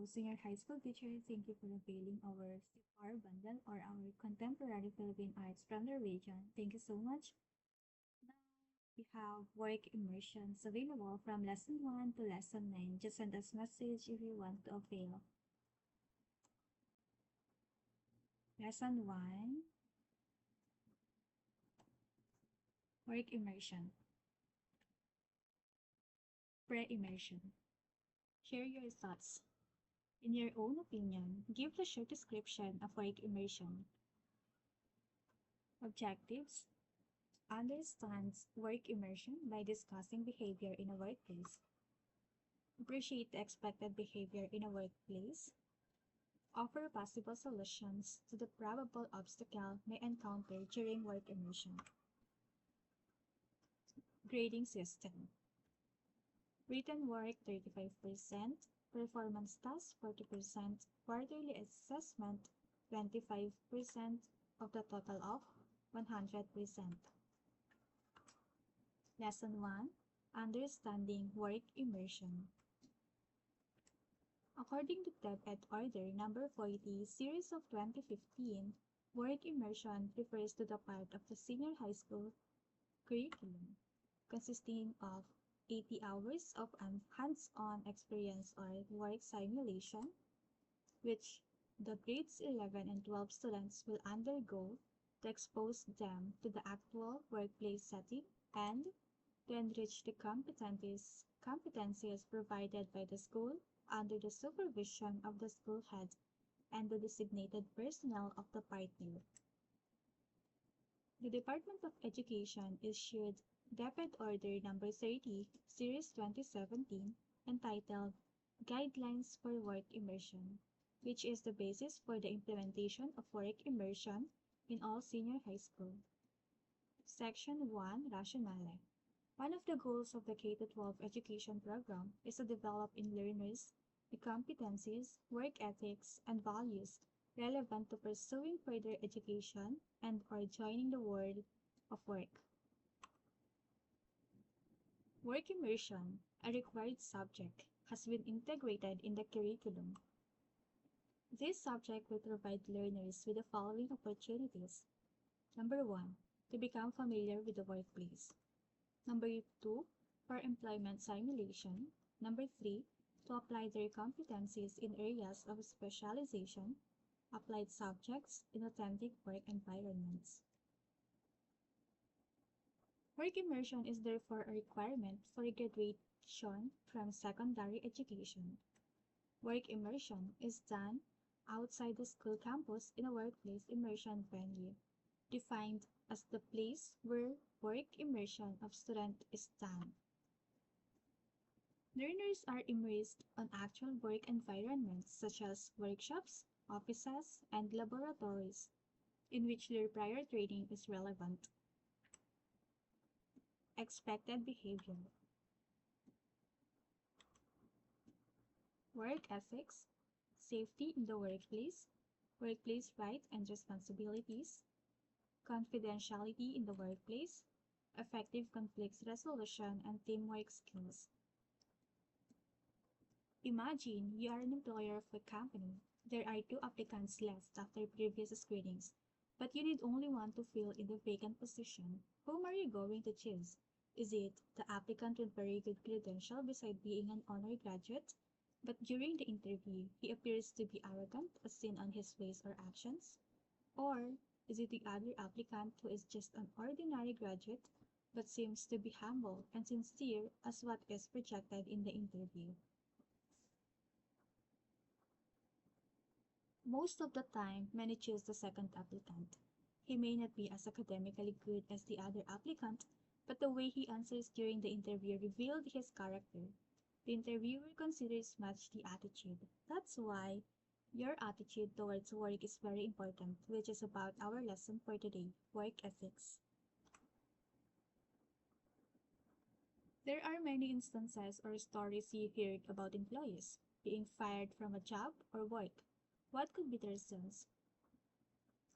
senior high school teacher. Thank you for availing our CFR bundle or our contemporary Philippine arts from the region. Thank you so much. Now we have work immersions available from lesson 1 to lesson 9. Just send us message if you want to avail. Lesson 1, work immersion. Pre-immersion. Share your thoughts. In your own opinion, give the short description of work immersion. Objectives. Understands work immersion by discussing behavior in a workplace. Appreciate the expected behavior in a workplace. Offer possible solutions to the probable obstacle may encounter during work immersion. Grading system. Written work 35%, performance tasks 40%, quarterly assessment 25% of the total of 100%. Lesson 1, Understanding Work Immersion. According to TEB Ed Order number 40, series of 2015, work immersion refers to the part of the senior high school curriculum consisting of 80 hours of hands-on experience or work simulation, which the grades 11 and 12 students will undergo to expose them to the actual workplace setting and to enrich the competencies provided by the school under the supervision of the school head and the designated personnel of the partner. The Department of Education issued DepEd Order number 30, Series 2017, entitled Guidelines for Work Immersion, which is the basis for the implementation of work immersion in all senior high school. Section 1, Rationale. One of the goals of the K-12 education program is to develop in learners the competencies, work ethics, and values relevant to pursuing further education and or joining the world of work. Work immersion, a required subject, has been integrated in the curriculum. This subject will provide learners with the following opportunities. Number 1, to become familiar with the workplace. Number 2, for employment simulation. Number 3, to apply their competencies in areas of specialization, applied subjects in authentic work environments. Work immersion is therefore a requirement for graduation from secondary education. Work immersion is done outside the school campus in a workplace immersion venue, defined as the place where work immersion of student is done. Learners are immersed on actual work environments such as workshops, offices, and laboratories, in which their prior training is relevant. Expected behavior. Work ethics, safety in the workplace rights and responsibilities, confidentiality in the workplace, effective conflict resolution, and teamwork skills. Imagine you are an employer of a company. There are 2 applicants left after previous screenings, but you need only one to fill in the vacant position. Whom are you going to choose? Is it the applicant with very good credential beside being an honor graduate, but during the interview he appears to be arrogant as seen on his ways or actions? Or is it the other applicant who is just an ordinary graduate but seems to be humble and sincere as what is projected in the interview? Most of the time, many choose the second applicant. He may not be as academically good as the other applicant, but the way he answers during the interview revealed his character. The interviewer considers much the attitude. That's why your attitude towards work is very important, which is about our lesson for today, work ethics. There are many instances or stories you heard about employees being fired from a job or work. What could be the reasons?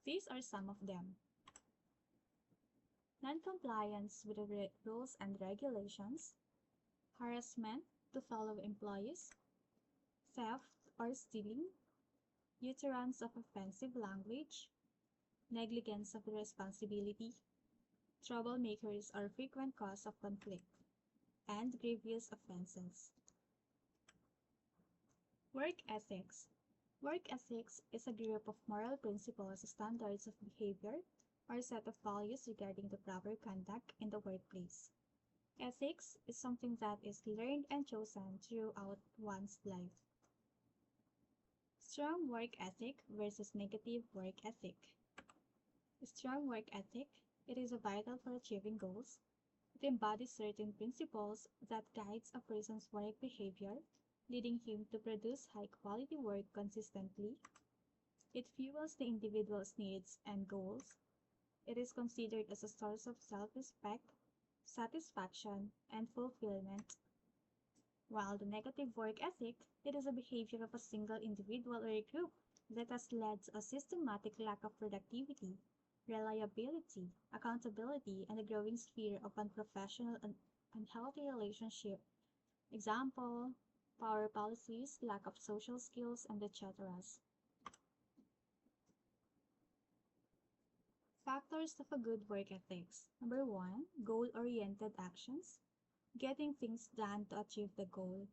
These are some of them. Non-compliance with the rules and regulations, harassment to fellow employees, theft or stealing, utterance of offensive language, negligence of responsibility, troublemakers are frequent cause of conflict, and grievous offenses. Work ethics. Work ethics is a group of moral principles, standards of behavior, or set of values regarding the proper conduct in the workplace. Ethics is something that is learned and chosen throughout one's life. Strong work ethic versus negative work ethic. Strong work ethic, it is vital for achieving goals. It embodies certain principles that guides a person's work behavior, leading him to produce high-quality work consistently. It fuels the individual's needs and goals. It is considered as a source of self-respect, satisfaction, and fulfillment. While the negative work ethic, it is a behavior of a single individual or a group that has led to a systematic lack of productivity, reliability, accountability, and a growing sphere of unprofessional and unhealthy relationship. Example, power policies, lack of social skills, and etc. Factors of a good work ethics. Number 1, goal-oriented actions, getting things done to achieve the goal.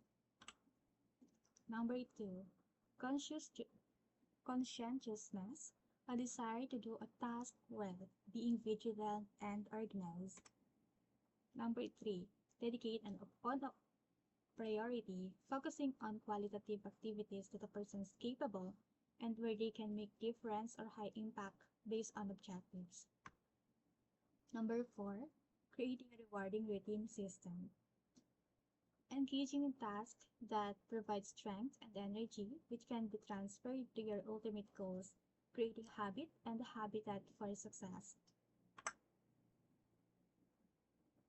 Number 2, conscientiousness, a desire to do a task well, being vigilant and organized. Number 3, dedicate on a priority, focusing on qualitative activities that a person is capable and where they can make difference or high impact based on objectives. Number 4, creating a rewarding routine system. Engaging in tasks that provide strength and energy which can be transferred to your ultimate goals, creating habit and a habitat for success.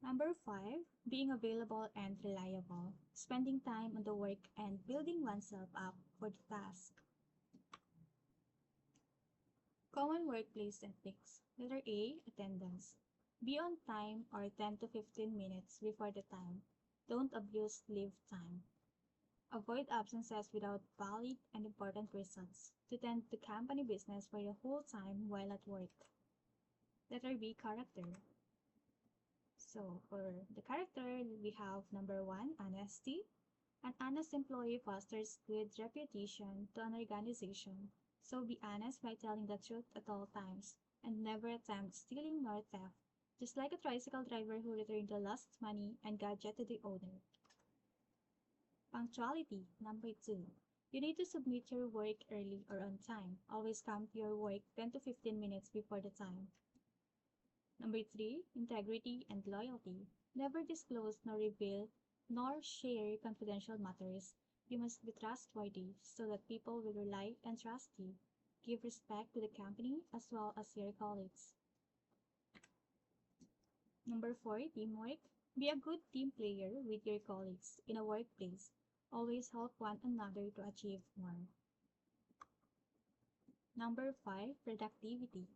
Number 5, being available and reliable, spending time on the work and building oneself up for the task. Common workplace ethics. Letter A, attendance. Be on time or 10 to 15 minutes before the time. Don't abuse leave time. Avoid absences without valid and important reasons. To tend to company business for the whole time while at work. Letter B, character. So, for the character, we have number 1, honesty. An honest employee fosters good reputation to an organization. So be honest by telling the truth at all times, and never attempt stealing nor theft, just like a tricycle driver who returned the lost money and gadget to the owner. Punctuality, number 2. You need to submit your work early or on time. Always come to your work 10 to 15 minutes before the time. Number 3, integrity and loyalty. Never disclose nor reveal nor share confidential matters. You must be trustworthy so that people will rely and trust you. Give respect to the company as well as your colleagues. Number 4, teamwork. Be a good team player with your colleagues in a workplace. Always help one another to achieve more. Number 5, productivity.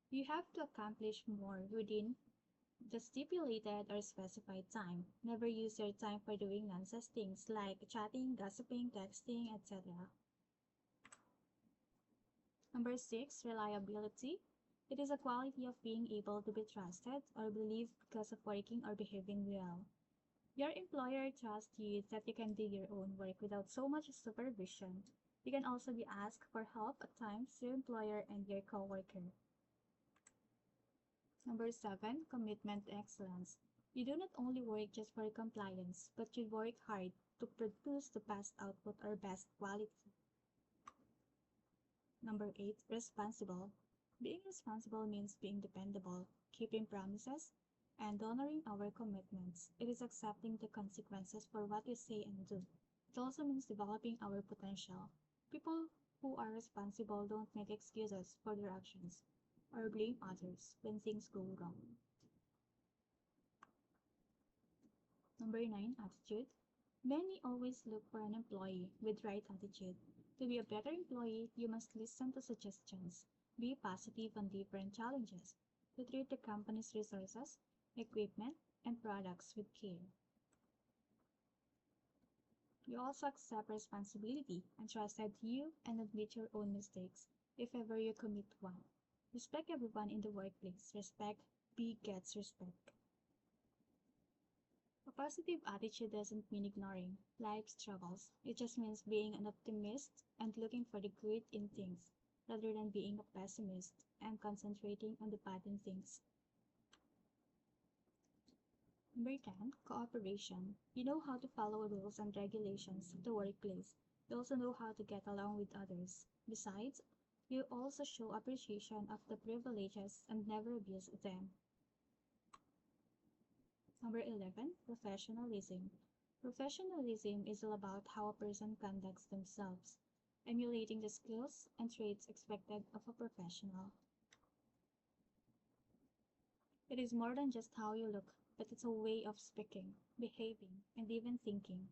You have to accomplish more within the stipulated or specified time. Never use your time for doing nonsense things like chatting, gossiping, texting, etc. Number 6, reliability. It is a quality of being able to be trusted or believed because of working or behaving well. Your employer trusts you that you can do your own work without so much supervision. You can also be asked for help at times your employer and your coworker. Number 7, commitment to excellence. You do not only work just for compliance, but you work hard to produce the best output or best quality. Number 8, responsible. Being responsible means being dependable, keeping promises, and honoring our commitments. It is accepting the consequences for what we say and do. It also means developing our potential. People who are responsible don't make excuses for their actions or blame others when things go wrong. Number 9, attitude. Many always look for an employee with right attitude. To be a better employee, you must listen to suggestions, be positive on different challenges, to treat the company's resources, equipment, and products with care. You also accept responsibility and trust that you and admit your own mistakes if ever you commit one. Respect everyone in the workplace. Respect begets respect. A positive attitude doesn't mean ignoring life's struggles. It just means being an optimist and looking for the good in things, rather than being a pessimist and concentrating on the bad in things. Number 10, cooperation. You know how to follow rules and regulations of the workplace. You also know how to get along with others. Besides, you also show appreciation of the privileges and never abuse them. Number 11, professionalism. Professionalism is all about how a person conducts themselves, emulating the skills and traits expected of a professional. It is more than just how you look, but it's a way of speaking, behaving, and even thinking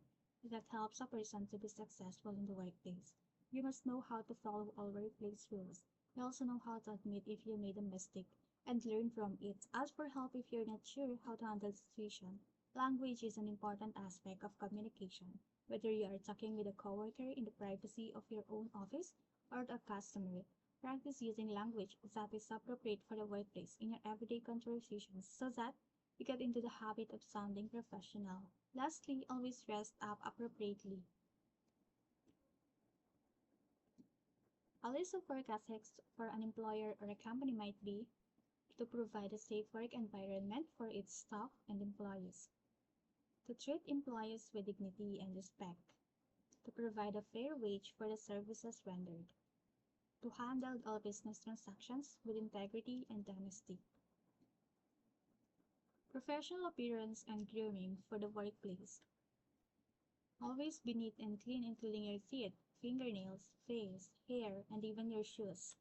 that helps a person to be successful in the workplace. You must know how to follow all workplace rules. You also know how to admit if you made a mistake and learn from it. Ask for help if you're not sure how to handle the situation. Language is an important aspect of communication, whether you are talking with a coworker in the privacy of your own office or a customer. Practice using language that is appropriate for the workplace in your everyday conversations so that you get into the habit of sounding professional. Lastly, always dress up appropriately. A list of work ethics for an employer or a company might be to provide a safe work environment for its staff and employees, to treat employees with dignity and respect, to provide a fair wage for the services rendered, to handle all business transactions with integrity and honesty. Professional appearance and grooming for the workplace. Always be neat and clean, including your teeth, fingernails, face, hair, and even your shoes.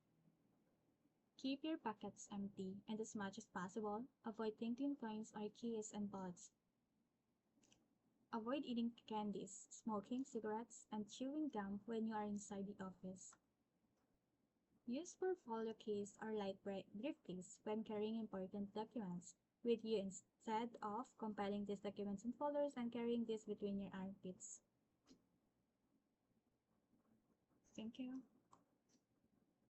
Keep your pockets empty, and as much as possible, avoid tinkling coins or keys and buds. Avoid eating candies, smoking cigarettes, and chewing gum when you are inside the office. Use portfolio case or light briefcase when carrying important documents with you instead of compiling these documents in folders and carrying these between your armpits. Thank you.